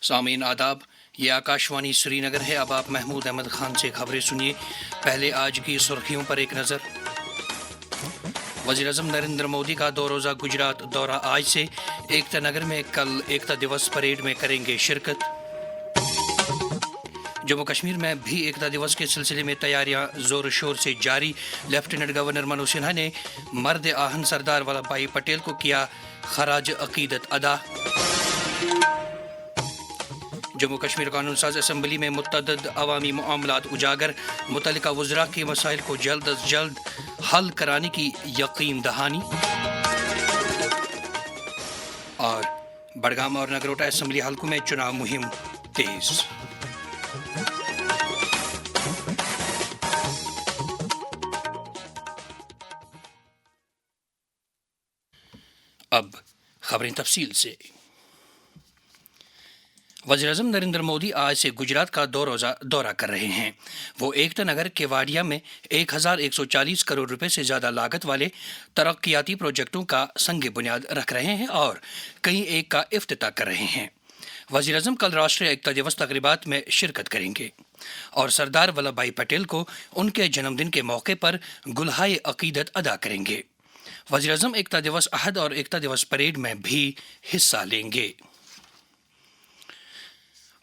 सामीन आदाब, ये आकाशवाणी श्रीनगर है। अब आप महमूद अहमद खान से खबरें सुनिए। पहले आज की सुर्खियों पर एक नज़र। वज़ीर-ए-आज़म नरेंद्र मोदी का 2 रोज़ा गुजरात दौरा आज से। एकता नगर में कल एकता दिवस परेड में करेंगे शिरकत। जम्मू कश्मीर में भी एकता दिवस के सिलसिले में तैयारियां जोर शोर से जारी। लेफ्टिनेंट गवर्नर मनोज सिन्हा ने मर्द आहन सरदार वल्लभ भाई पटेल को किया खराज अकीदत अदा। जम्मू कश्मीर कानून साज असम्बली में मुतअद्दिद अवामी मामलात उजागर। मुतल्लिका वज़रा के मसाइल को जल्द अज जल्द हल कराने की यकीन दहानी। और बड़गाम और नगरोटा असम्बली हलकों में चुनाव मुहिम तेज। अब खबरें तफसील से। वज़ीर-ए-आज़म नरेंद्र मोदी आज से गुजरात का 2 रोज़ा दौरा कर रहे हैं। वो एकता नगर केवाड़िया में 1140 करोड़ रुपए से ज़्यादा लागत वाले तरक्याती प्रोजेक्टों का संग बुनियाद रख रहे हैं और कई एक का इफ्तिताह कर रहे हैं। वज़ीर-ए-आज़म कल राष्ट्रीय एकता दिवस तक़रीबात में शिरकत करेंगे और सरदार वल्लभ भाई पटेल को उनके जन्मदिन के मौके पर गुलहाए अकीदत अदा करेंगे। वज़ीर-ए-आज़म एकता दिवस अहद और एकता दिवस परेड में भी हिस्सा लेंगे।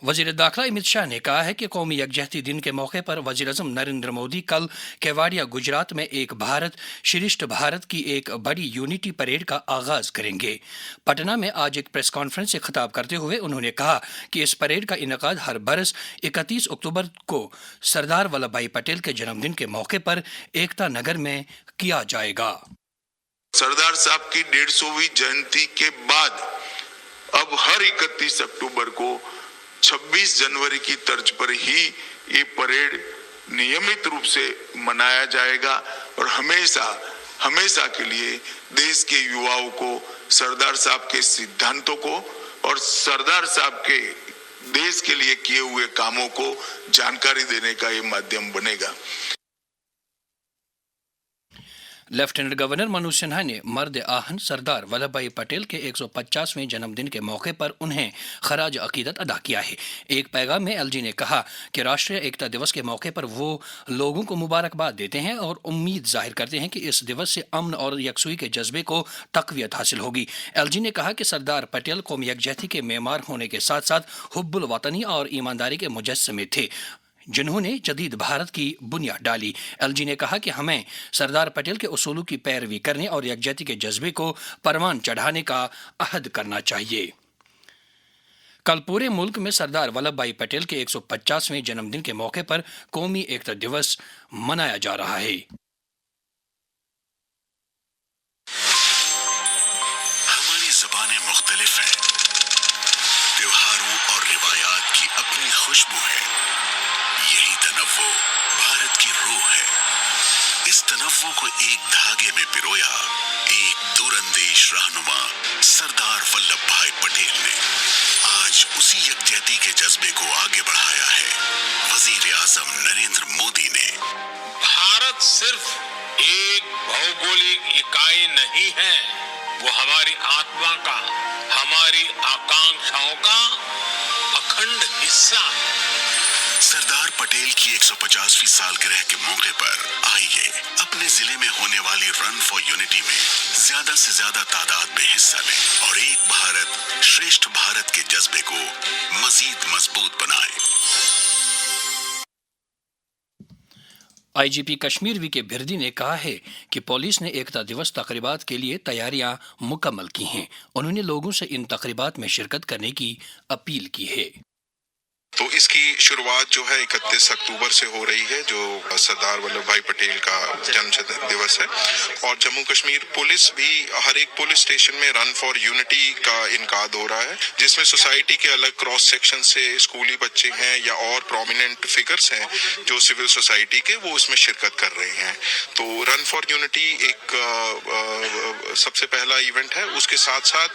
वज़ीर दाखिला अमित शाह ने कहा है कि कौमी यकजहती दिन के मौके पर वज़ीर-ए-आज़म नरेंद्र मोदी कल केवाड़िया गुजरात में एक भारत श्रेष्ठ भारत की एक बड़ी यूनिटी परेड का आगाज करेंगे। पटना में आज एक प्रेस कॉन्फ्रेंस से खिताब करते हुए उन्होंने कहा कि इस परेड का इनेकाद हर बरस 31 अक्टूबर को सरदार वल्लभ भाई पटेल के जन्मदिन के मौके पर एकता नगर में किया जाएगा। सरदार साहब की 150वीं जयंती के बाद अब हर 31 अक्टूबर को 26 जनवरी की तर्ज पर ही ये परेड नियमित रूप से मनाया जाएगा और हमेशा के लिए देश के युवाओं को सरदार साहब के सिद्धांतों को और सरदार साहब के देश के लिए किए हुए कामों को जानकारी देने का ये माध्यम बनेगा। लेफ्टिनेंट गवर्नर मनोज सिन्हा ने मर्द आहन सरदार वल्लभ भाई पटेल के 150वें जन्मदिन के मौके पर उन्हें खराज अकीदत अदा किया है। एक पैगाम में एलजी ने कहा कि राष्ट्रीय एकता दिवस के मौके पर वो लोगों को मुबारकबाद देते हैं और उम्मीद जाहिर करते हैं कि इस दिवस से अमन और यकसुई के जज्बे को तक़वियत हासिल होगी। एलजी ने कहा कि सरदार पटेल कौमी यकजहती के मेमार होने के साथ साथ हुब्बुल वतनी और ईमानदारी के मुजस्समे थे जिन्होंने जदीद भारत की बुनियाद डाली। एलजी ने कहा कि हमें सरदार पटेल के उसूलों की पैरवी करने और यकजहती के जज्बे को परवान चढ़ाने का अहद करना चाहिए। कल पूरे मुल्क में सरदार वल्लभ भाई पटेल के 150वें जन्मदिन के मौके पर कौमी एकता दिवस मनाया जा रहा है। हमारी ज़बानें मुख्तलिफ हैं, त्योहारों और रिवायात की अपनी खुशबू है। यही तनव्वुर भारत की रूह है। इस तनव्वुर को एक धागे में पिरोया एक दूरंदेश रहनुमा सरदार वल्लभ भाई पटेल ने। आज उसी यकजहती के जज्बे को आगे बढ़ाया है वज़ीर-ए-आज़म नरेंद्र मोदी ने। भारत सिर्फ एक भौगोलिक इकाई नहीं है, वो हमारी आत्मा का, हमारी आकांक्षाओं का अखंड हिस्सा है। सरदार पटेल की 150वीं सालगिरह के मौके पर आइए अपने जिले में होने वाली रन फॉर यूनिटी में ज्यादा से ज्यादा तादाद में हिस्सा लें और एक भारत श्रेष्ठ भारत के जज्बे को मजीद मजबूत बनाएं। आईजीपी कश्मीर वी के भिर्दी ने कहा है कि पुलिस ने एकता दिवस तकरीबात के लिए तैयारियां मुकम्मल की हैं। उन्होंने लोगों से इन तकरीबात में शिरकत करने की अपील की है। तो इसकी शुरुआत जो है 31 अक्टूबर से हो रही है, जो सरदार वल्लभ भाई पटेल का जन्म दिवस है। और जम्मू कश्मीर पुलिस भी हर एक पुलिस स्टेशन में रन फॉर यूनिटी का इनकाद हो रहा है, जिसमें सोसाइटी के अलग क्रॉस सेक्शन से स्कूली बच्चे हैं या और प्रोमिनेंट फिगर्स हैं जो सिविल सोसाइटी के, वो उसमें शिरकत कर रहे हैं। तो रन फॉर यूनिटी एक सबसे पहला इवेंट है। उसके साथ साथ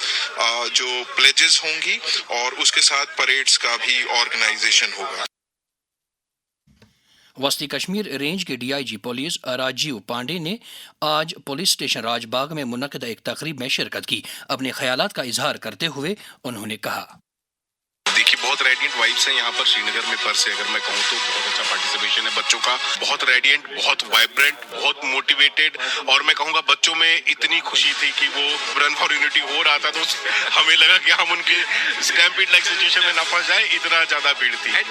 जो प्लेजेस होंगी और उसके साथ परेड्स का भी ऑर्गेनाइजेशन होगा। वस्ती कश्मीर रेंज के डीआईजी पुलिस राजीव पांडे ने आज पुलिस स्टेशन राजबाग में मुनक्किदा एक तकरीब में शिरकत की। अपने ख्यालात का इजहार करते हुए उन्होंने कहा, देखिए बहुत रेडिएंट वाइब्स हैं यहाँ पर श्रीनगर में पर से अगर मैं कहूँ तो बहुत अच्छा पार्टिसिपेशन है बच्चों का, बहुत रेडिएंट, बहुत वाइब्रेंट, बहुत मोटिवेटेड, और मैं कहूँगा बच्चों में इतनी खुशी थी कि वो रन फॉर यूनिटी हो रहा था तो हमें लगा कि हम उनके स्टैम्पीड लाइक सिचुएशन में ना फंस जाए, इतना ज्यादा भीड़ थी।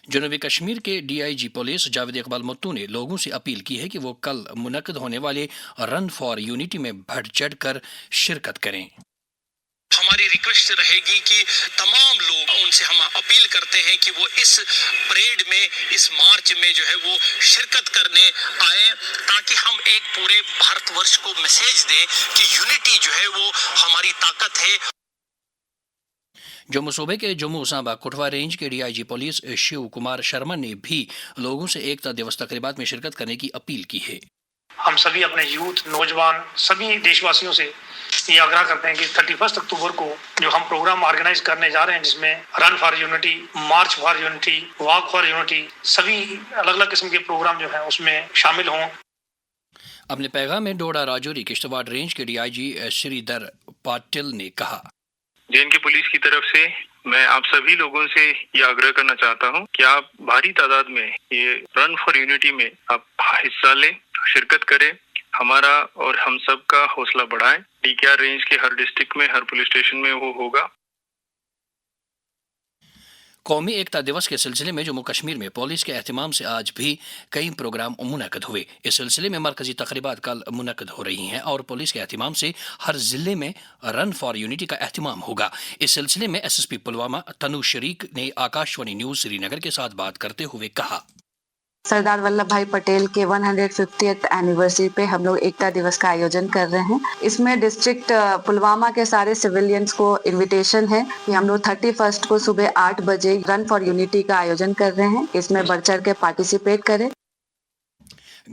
जनूबी कश्मीर के डीआईजी पुलिस जावेद इकबाल मुत्तू ने लोगों से अपील की है कि वो कल मुनक्कद होने वाले रन फॉर यूनिटी में बढ़ चढ़ कर शिरकत करें। हमारी रिक्वेस्ट रहेगी कि तमाम लोग, उनसे हम अपील करते हैं कि वो इस परेड में, इस मार्च में जो है वो शिरकत करने आए, ताकि हम एक पूरे भारतवर्ष को मैसेज दें कि यूनिटी जो है वो हमारी ताकत है। जम्मू सूबे के जम्मू सांबा कुटवा रेंज के डीआईजी पुलिस शिव कुमार शर्मा ने भी लोगों से एकता दिवस तकरीबात में शिरकत करने की अपील की है। हम सभी अपने यूथ, नौजवान, सभी देशवासियों से ये आग्रह करते हैं कि 31 अक्टूबर को जो हम प्रोग्राम ऑर्गेनाइज करने जा रहे हैं, जिसमें run for unity, March for unity, walk for unity, सभी अलग अलग किस्म के प्रोग्राम जो हैं उसमें शामिल हों। अपने पैगाम में डोडा राजौरी किश्तवाड़ रेंज के डीआईजी श्रीधर पाटिल ने कहा, जे.एंड.के पुलिस की तरफ से मैं आप सभी लोगों से ये आग्रह करना चाहता हूँ कि आप भारी तादाद में ये रन फॉर यूनिटी में आप हिस्सा लें, शिरकत करें, हमारा और हम सब का हौसला बढ़ाएं। डीकेआर रेंज के हर डिस्ट्रिक्ट में, हर पुलिस स्टेशन में वो होगा। कौमी एकता दिवस के सिलसिले में जम्मू कश्मीर में पुलिस के एहतमाम से आज भी कई प्रोग्राम मुनक्कद हुए। इस सिलसिले में मरकजी तकरीबात कल मुनक्कद हो रही हैं और पुलिस के एहतमाम से हर जिले में रन फॉर यूनिटी का एहतमाम होगा। इस सिलसिले में एसएसपी पुलवामा तनु शरीक ने आकाशवाणी न्यूज श्रीनगर के साथ बात करते हुए कहा, सरदार वल्लभ भाई पटेल के 150th एनिवर्सरी पे हम लोग एकता दिवस का आयोजन कर रहे हैं। इसमें डिस्ट्रिक्ट पुलवामा के सारे सिविलियंस को इनविटेशन है कि हम लोग 31 को सुबह 8 बजे रन फॉर यूनिटी का आयोजन कर रहे हैं। इसमें बढ़ चढ़ के पार्टिसिपेट करें।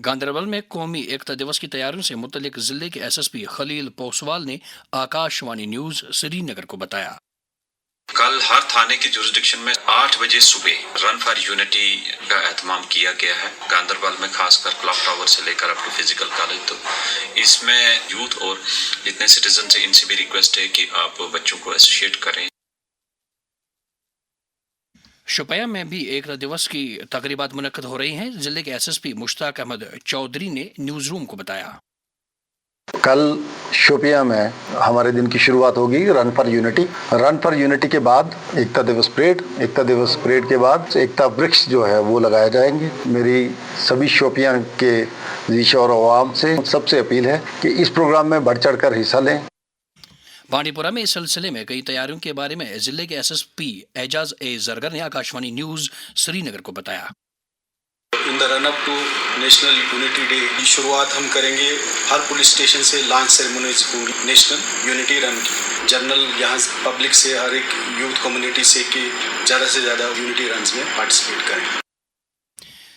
गांदरबल में कौमी एकता दिवस की तैयारियों से मुतल्लिक जिले के एसएसपी खलील पोसवाल ने आकाशवाणी न्यूज श्रीनगर को बताया, कल हर थाने की जुरिस्डिक्शन में 8 बजे सुबह रन फॉर यूनिटी का एहतमाम किया गया है। गांदरबल में खासकर क्लॉक टावर से लेकर अप टू फिजिकल कॉलेज, तो इसमें यूथ और जितने सिटीजन से इनसे भी रिक्वेस्ट है कि आप बच्चों को एसोसिएट करें। शोपियां में भी एकता दिवस की तकरीबात मुनक्कद हो रही हैं। जिले के एसएसपी मुश्ताक अहमद चौधरी ने न्यूज रूम को बताया, कल शोपियां में हमारे दिन की शुरुआत होगी run for unity. Run for unity के बाद एकता दिवस परेड, एकता दिवस परेड के बाद एकता वृक्ष जो है वो लगाए जाएंगे। मेरी सभी शोपियां के ज़ीश और अवाम से सबसे अपील है कि इस प्रोग्राम में बढ़ चढ़ कर हिस्सा लें। बांडीपुरा में इस सिलसिले में कई तैयारियों के बारे में जिले के एसएसपी एजाज ए जरगर ने आकाशवाणी न्यूज श्रीनगर को बताया, in the run up to national unity day की शुरुआत हम करेंगे। हर पुलिस स्टेशन से लॉन्च सेरेमनीज होंगी नेशनल यूनिटी रन की। जनरल यहाँ पब्लिक से, हर एक यूथ कम्युनिटी से कि ज़्यादा से ज़्यादा यूनिटी रन में पार्टिसिपेट करें।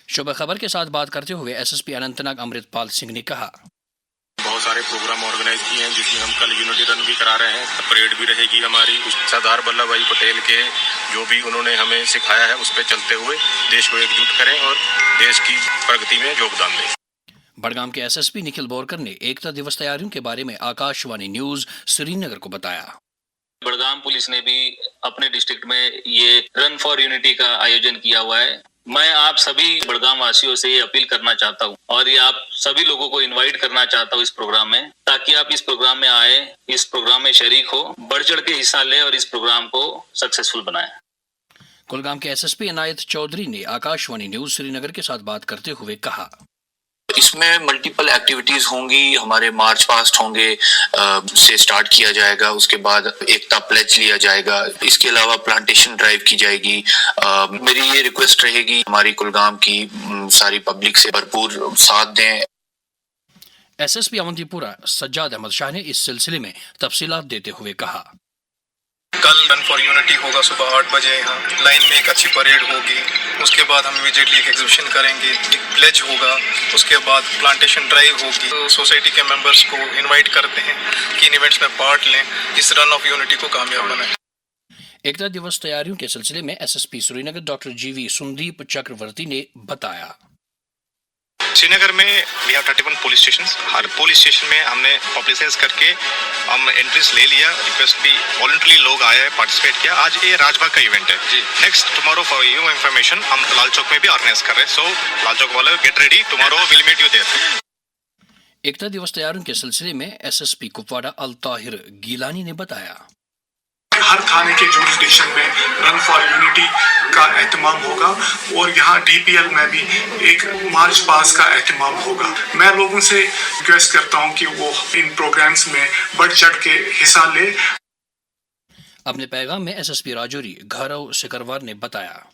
शुभ खबर के साथ बात करते हुए एसएसपी अनंतनाग अमृतपाल सिंह ने कहा, बहुत सारे प्रोग्राम ऑर्गेनाइज किए हैं जिसमें हम कल यूनिटी रन भी करा रहे हैं। परेड भी रहेगी हमारी। सरदार वल्लभ भाई पटेल के जो भी उन्होंने हमें सिखाया है उस पर चलते हुए देश को एकजुट करें और देश की प्रगति में योगदान दें। बडगाम के एसएसपी निखिल बोरकर ने एकता दिवस तैयारियों के बारे में आकाशवाणी न्यूज श्रीनगर को बताया, बड़गाम पुलिस ने भी अपने डिस्ट्रिक्ट में ये रन फॉर यूनिटी का आयोजन किया हुआ है। मैं आप सभी बड़गाम वासियों से ये अपील करना चाहता हूँ और ये आप सभी लोगों को इनवाइट करना चाहता हूँ इस प्रोग्राम में, ताकि आप इस प्रोग्राम में आए, इस प्रोग्राम में शरीक हो, बढ़ चढ़ के हिस्सा ले और इस प्रोग्राम को सक्सेसफुल बनाएं। कुलगाम के एसएसपी इनायत चौधरी ने आकाशवाणी न्यूज श्रीनगर के साथ बात करते हुए कहा, इसमें मल्टीपल एक्टिविटीज होंगी। हमारे मार्च पास्ट होंगे से स्टार्ट किया जाएगा, उसके बाद एकता प्लेज लिया जाएगा, इसके अलावा प्लांटेशन ड्राइव की जाएगी। मेरी ये रिक्वेस्ट रहेगी हमारी कुलगाम की सारी पब्लिक से भरपूर साथ दें। एसएसपी अवंतीपुरा सज्जाद अहमद शाह ने इस सिलसिले में तफसीलात देते हुए कहा, कल रन फॉर यूनिटी होगा सुबह 8 बजे। यहाँ लाइन में एक अच्छी परेड होगी। उसके बाद हम इमीडिएटली एक एग्जीबिशन करेंगे, एक प्लेज होगा, उसके बाद प्लांटेशन ड्राइव होगी। तो सोसाइटी के मेंबर्स को इनवाइट करते हैं कि इन इवेंट्स में पार्ट लें, इस रन ऑफ यूनिटी को कामयाब बनाएं। एकता दिवस तैयारियों के सिलसिले में एसएसपी श्रीनगर डॉक्टर जीवी सुंदीप चक्रवर्ती ने बताया, श्रीनगर में वी हैव 31 पुलिस स्टेशन. हर पुलिस स्टेशन में हमने पब्लिसाइज करके हम एंट्रीज ले लिया. रिक्वेस्ट भी वॉलंटरी लोग आए हैं, पार्टिसिपेट किया. आज ये राजबाग का इवेंट है. Next tomorrow for you information हम लाल चौक में भी ऑर्गेनाइज कर रहे हैं. सो लाल चौक वाले get ready, tomorrow will meet you there. Ekta Diwas तैयारियों के सिलसिले में एसएसपी कुपवाड़ा अल ताहिर गीलानी ने बताया, हर थाने के जून स्टेशन में रन फॉर यूनिटी का एहतमाम होगा और यहाँ डीपीएल में भी एक मार्च पास का एहतमाम होगा. मैं लोगों से रिक्वेस्ट करता हूँ कि वो इन प्रोग्राम्स में बढ़ चढ़ के हिस्सा ले. अपने पैगाम में एसएसपी राजौरी घरव सिकरवार ने बताया,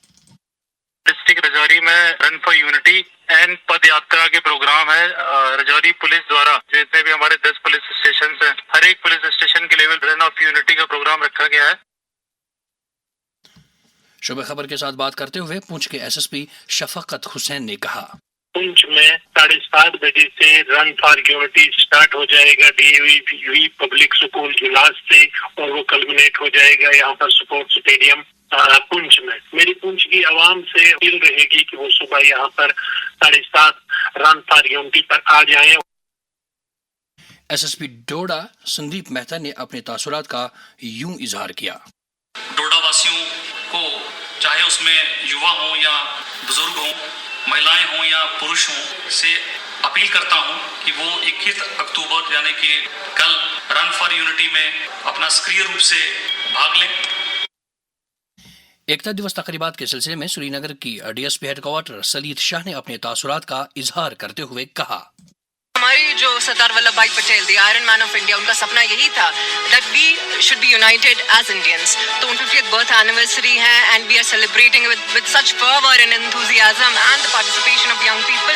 डिस्ट्रिक्ट रजौरी में रन फॉर यूनिटी एंड पद यात्रा के प्रोग्राम है. रजौरी पुलिस द्वारा जितने भी हमारे 10 पुलिस स्टेशन हैं, हर एक पुलिस स्टेशन के लेवल रन ऑफ यूनिटी का प्रोग्राम रखा गया है. शुभ खबर के साथ बात करते हुए पुंछ के एसएसपी शफकत हुसैन ने कहा, पुंछ में 7:30 बजे से रन फॉर यूनिटी स्टार्ट हो जाएगा डीएवी पब्लिक स्कूल जुलास से और वो कल्मिनेट हो जाएगा यहाँ पर स्पोर्ट्स स्टेडियम पुंछ में. मेरी पुंछ की आवाम से अपील रहेगी कि वो सुबह यहाँ पर 7:30 रन फॉर यूनिटी पर आ जाएं. एसएसपी डोडा संदीप मेहता ने अपने तासुरात का यूं इजहार किया, डोडा वासियों को चाहे उसमें युवा हों या बुजुर्ग हों, महिलाएं हों या पुरुष हों, से अपील करता हूं कि वो 21 अक्टूबर यानी कि कल रन फॉर यूनिटी में अपना सक्रिय रूप से भाग लें. एकता दिवस तकरीबात के सिलसिले में श्रीनगर की डीएसपी हेडक्वार्टर सलीत शाह ने अपने तासुरात का इजहार करते हुए कहा, हमारी जो Sardar Vallabhbhai Patel the iron man of India, उनका सपना यही था that we should be united as Indians. तो 150th बर्थ एनिवर्सरी है and we are celebrating with such fervour and enthusiasm and the participation of young people.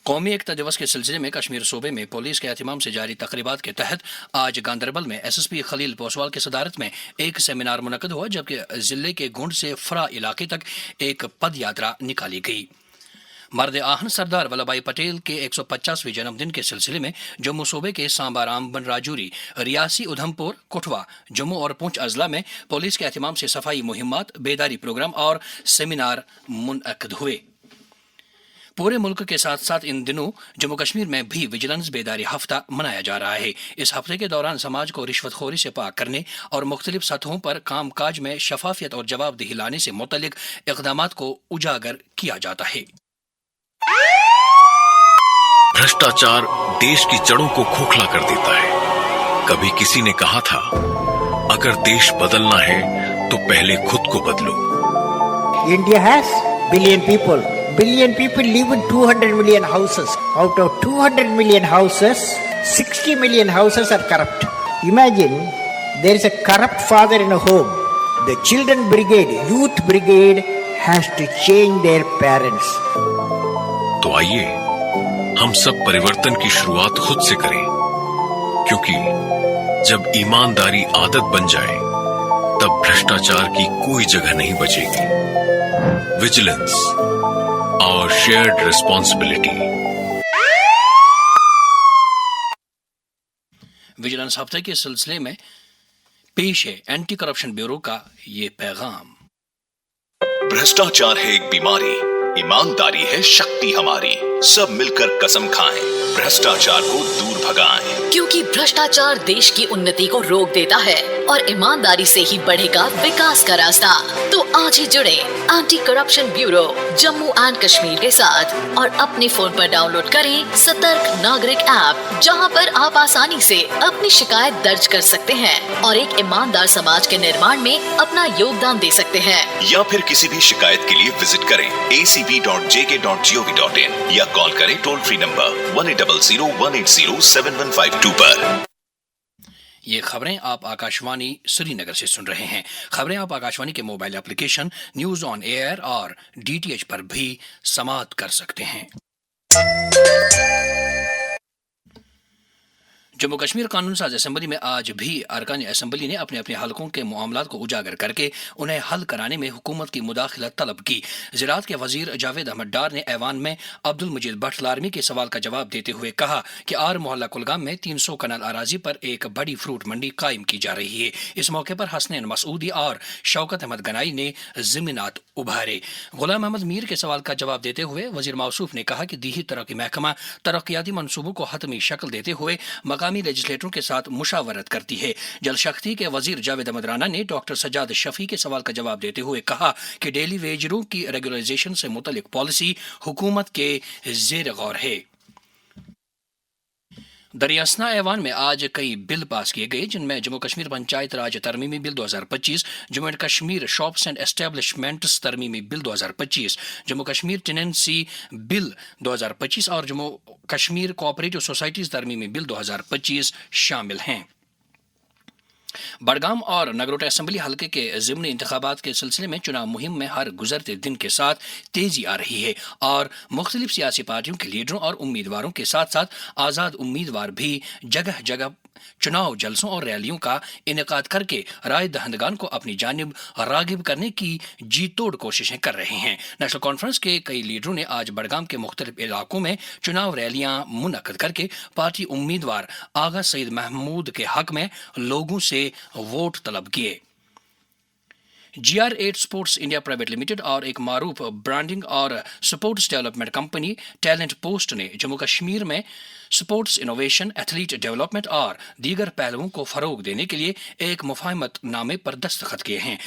कौमी एकता दिवस के सिलसिले में कश्मीर सूबे में पुलिस के एहतमाम से जारी तकरीबात के तहत आज गांदरबल में एसएसपी खलील पोसवाल की सदारत में एक सेमिनार मुनक्कद हुआ, जबकि जिले के गुंड से फरा इलाके तक एक पद यात्रा निकाली गई. मर्द आहन सरदार वल्लभ भाई पटेल के 150वें जन्मदिन के सिलसिले में जम्मू सूबे के सांबा रामबन राजौरी, रियासी उधमपुर, कुठवा, जम्मू और पुंछ अजला में पुलिस के एहतमाम से सफाई मुहिम्मात, बेदारी प्रोग्राम और सेमिनार मुनक्कद हुए. पूरे मुल्क के साथ साथ इन दिनों जम्मू कश्मीर में भी विजिलेंस बेदारी हफ्ता मनाया जा रहा है. इस हफ्ते के दौरान समाज को रिश्वतखोरी से पाक करने और मुख्तलिफ सतहों पर कामकाज में शफाफियत और जवाबदेही लाने से मुतल्लिक इक़दामात को उजागर किया जाता है. भ्रष्टाचार देश की जड़ों को खोखला कर देता है. कभी किसी ने कहा था, अगर देश बदलना है तो पहले खुद को बदलो. India has billion people. Billion people live in 200 million houses. Out of 200 million houses, 60 million houses are corrupt. Imagine there is a corrupt father in a home. The children brigade, youth brigade has to change their parents. तो आइए हम सब परिवर्तन की शुरुआत खुद से करें, क्योंकि जब ईमानदारी आदत बन जाए तब भ्रष्टाचार की कोई जगह नहीं बचेगी. Vigilance, our shared responsibility. Vigilance हफ्ते के सिलसिले में पेश है एंटी करप्शन ब्यूरो का ये पैगाम. भ्रष्टाचार है एक बीमारी, ईमानदारी है शक्ति हमारी. सब मिलकर कसम खाएं, भ्रष्टाचार को दूर भगाएं. क्योंकि भ्रष्टाचार देश की उन्नति को रोक देता है और ईमानदारी से ही बढ़ेगा विकास का रास्ता. तो आज ही जुड़े anti corruption bureau Jammu and Kashmir के साथ और अपने फोन पर डाउनलोड करें सतर्क नागरिक ऐप, जहां पर आप आसानी से अपनी शिकायत दर्ज कर सकते हैं और एक ईमानदार समाज के निर्माण में अपना योगदान दे सकते हैं. या फिर किसी भी शिकायत के लिए विजिट करें acb.jk.gov.in या कॉल करें टोल फ्री नंबर 1800-180-7152 पर. ये खबरें आप आकाशवाणी श्रीनगर से सुन रहे हैं. खबरें आप आकाशवाणी के mobile application news on air और डीटीएच पर भी समाअत कर सकते हैं. जम्मू कश्मीर कानून साज असम्बली में आज भी अरकान असम्बली ने अपने अपने हलकों के मामलात को उजागर करके उन्हें हल कराने में हुकूमत की मुदाखलत तलब की। ज़राअत के वजीर जावेद अहमद डार ने ऐवान में अब्दुल मजीद भट्ट लारमी के सवाल का जवाब देते हुए कहा कि आर मोहल्ला कुलगाम में 300 कनाल अराजी पर एक बड़ी फ्रूट मंडी कायम की जा रही है। इस मौके पर हसनैन मसूदी और शौकत अहमद गनाई ने ज़मीनात उभारे। गुलाम अहमद मीर के सवाल का जवाब देते हुए वजीर मौसूफ ने कहा कि दीही तरक्की महकमा तरक्याती मनसूबों को हतमी शक्ल देते हुए मकामी लेजिस्लेटरों के साथ मुशावरत करती है। जल शक्ति के वजीर जावेद अहमद राना ने डॉक्टर सज्जाद शफी के सवाल का जवाब देते हुए कहा कि डेली वेजरों की रेगुलराइजेशन से मुतल्लिक पॉलिसी हुकूमत के ज़ेर गौर है। दरियासना ऐवान में आज कई बिल पास किए गए जिनमें जम्मू कश्मीर पंचायत राज तरमीमी bill 2025, Jammu and Kashmir shops and establishments तरमीमी bill 2025, Jammu Kashmir tenancy bill 2025 और जम्मू कश्मीर कोऑपरेटिव सोसाइटीज तरमीमी बिल 2025 शामिल हैं। बडगाम और नगरोटा असम्बली हल्के के ज़िमनी इंतखाबात के सिलसिले में चुनाव मुहिम में हर गुजरते दिन के साथ तेजी आ रही है और मुख्तलिफ सियासी पार्टियों के लीडरों और उम्मीदवारों के साथ साथ आज़ाद उम्मीदवार भी जगह जगह चुनाव जलसों और रैलियों का इनेकाद करके राय दहंदगान को अपनी जानिब रागिब करने की जी तोड़ कोशिशें कर रहे हैं। नेशनल कॉन्फ्रेंस के कई लीडरों ने आज बडगाम के मुख्तलिफ इलाकों में चुनाव रैलियां मुनक्कद करके पार्टी उम्मीदवार आगा सईद महमूद के हक में लोगों से वोट तलब किए। GR8 sports India private limited और एक मारूफ ब्रांडिंग और sports development company talent post ने जम्मू कश्मीर में स्पोर्ट्स इनोवेशन, एथलीट डेवलपमेंट और दीगर पहलुओं को फरोग देने के लिए एक मुफाहमत नामे पर दस्तखत किए हैं।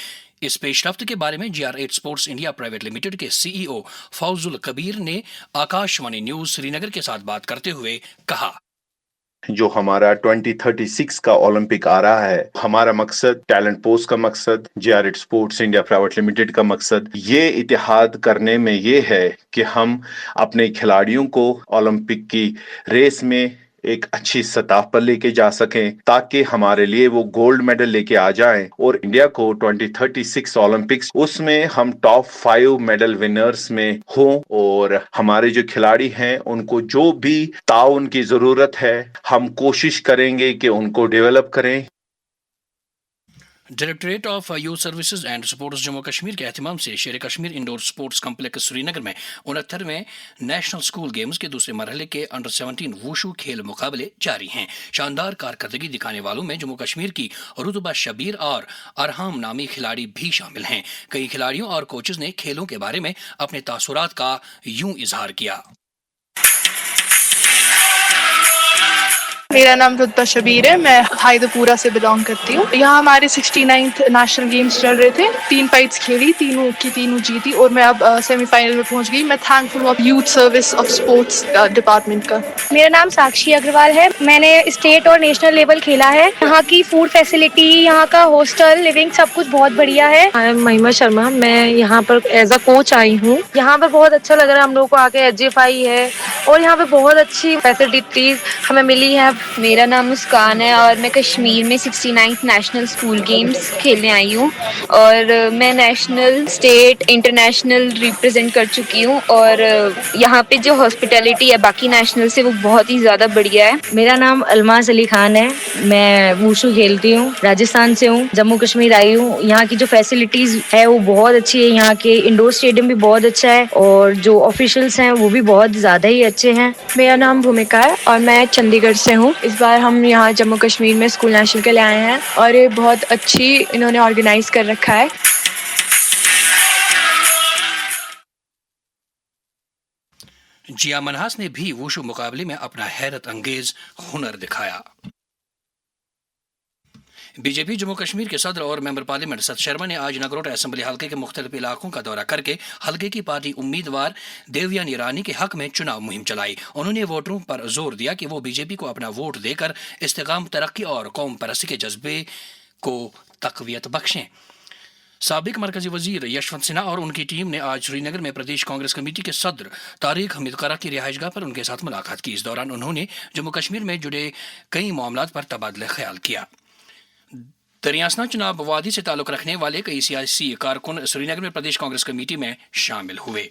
इस पेशरफ्त के बारे में GR8 sports India private limited के CEO फौजुल कबीर ने आकाशवाणी न्यूज श्रीनगर के साथ बात करते हुए कहा, जो हमारा 2036 का ओलंपिक आ रहा है, हमारा मकसद, टैलेंट पोस्ट का मकसद, GR8 sports India private limited का मकसद ये इतिहाद करने में ये है कि हम अपने खिलाड़ियों को ओलंपिक की रेस में एक अच्छी सतह पर लेके जा सकें ताकि हमारे लिए वो गोल्ड मेडल लेके आ जाएं और इंडिया को 2036 ओलंपिक्स उसमें हम टॉप 5 मेडल विनर्स में हों और हमारे जो खिलाड़ी हैं उनको जो भी ताउन की जरूरत है हम कोशिश करेंगे कि उनको डेवलप करें। Directorate of youth services and sports Jammu Kashmir के एहतिमाम से शेर Kashmir indoor sports complex Srinagar में 69वें नेशनल स्कूल गेम्स के दूसरे मरहले के अंडर 17 वुशु खेल मुकाबले जारी हैं। शानदार कारकर्दगी दिखाने वालों में जम्मू कश्मीर की रुतबा शबीर और अरहाम नामी खिलाड़ी भी शामिल हैं। कई खिलाड़ियों और कोचेज ने खेलों के बारे में अपने तासुरात का यूं इजहार किया। मेरा नाम रुतबा शबीर है, मैं हायदपुरा से बिलोंग करती हूँ। यहाँ हमारे 69th नेशनल गेम्स चल रहे थे, 3 फाइट्स खेली, तीनों की तीनों जीती और मैं अब सेमीफाइनल में पहुँच गई। मैं थैंकफुल हूँ youth service of sports department का। मेरा नाम साक्षी अग्रवाल है, मैंने स्टेट और नेशनल लेवल खेला है। यहाँ की फूड फैसिलिटी, यहाँ का हॉस्टल लिविंग सब कुछ बहुत बढ़िया है। आई एम महिमा शर्मा, मैं यहाँ पर एज अ कोच आई हूँ। यहाँ पर बहुत अच्छा लग रहा है हम लोग को आके। HFI है और यहाँ पे बहुत अच्छी फैसिलिटीज हमें मिली है। मेरा नाम मुस्कान है और मैं कश्मीर में 69th नेशनल स्कूल गेम्स खेलने आई हूँ और मैं नेशनल, स्टेट, इंटरनेशनल रिप्रेजेंट कर चुकी हूँ और यहाँ पे जो हॉस्पिटैलिटी है बाकी नेशनल से वो बहुत ही ज़्यादा बढ़िया है। मेरा नाम अलमास अली खान है, मैं वुशु खेलती हूँ, राजस्थान से हूँ, जम्मू कश्मीर आई हूँ। यहाँ की जो फैसिलिटीज है वो बहुत अच्छी है। यहाँ के इंडोर स्टेडियम भी बहुत अच्छा है और जो ऑफिशियल्स हैं वो भी बहुत ज़्यादा ही अच्छे हैं। मेरा नाम भूमिका है और मैं चंडीगढ़ से हूँ। इस बार हम यहाँ जम्मू कश्मीर में स्कूल नेशनल के लिए आए हैं और ये बहुत अच्छी इन्होंने ऑर्गेनाइज कर रखा है। जिया मनहास ने भी वुशु मुकाबले में अपना हैरत अंगेज हुनर दिखाया। बीजेपी जम्मू कश्मीर के सदर और मेंबर पार्लियामेंट सत शर्मा ने आज नगरोटा असम्बली हल्के के मुख्तलिफ इलाकों का दौरा करके हल्के की पार्टी उम्मीदवार देवयानी रानी के हक में चुनाव मुहिम चलाई। उन्होंने वोटरों पर जोर दिया कि वो बीजेपी को अपना वोट देकर इस्तेकाम, तरक्की और कौम परस्ती के जज्बे को तक़वियत बख्शें। साबिक मरकजी वजीर यशवंत सिन्हा और उनकी टीम ने आज श्रीनगर में प्रदेश कांग्रेस कमेटी के सदर तारिक हमीद करा की रिहाइशगाह पर उनके साथ मुलाकात की। इस दौरान उन्होंने जम्मू कश्मीर में जुड़े कई मामलात पर तबादला ख्याल किया। दरियासना चुनाव वादी से ताल्लुक रखने वाले कई सियासी कारकुन श्रीनगर में प्रदेश कांग्रेस कमेटी में शामिल हुए।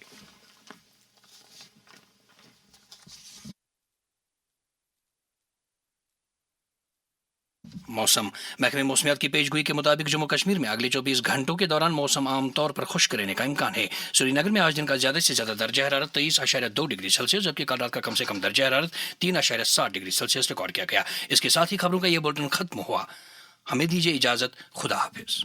मौसम महकमे मौसमियात की पेशगोई के मुताबिक जम्मू कश्मीर में अगले 24 घंटों के दौरान मौसम आमतौर पर खुश्क रहने का इम्कान है। श्रीनगर में आज दिन का ज्यादा से ज्यादा दर्जा हरारत 23.2 डिग्री सेल्सियस, जबकि कल रात का कम से कम दर्जा हरारत 3.7 डिग्री सेल्सियस रिकॉर्ड किया गया। इसके साथ ही खबरों का ये बुलेटिन खत्म हुआ। हमें दीजिए इजाजत। खुदा हाफिज।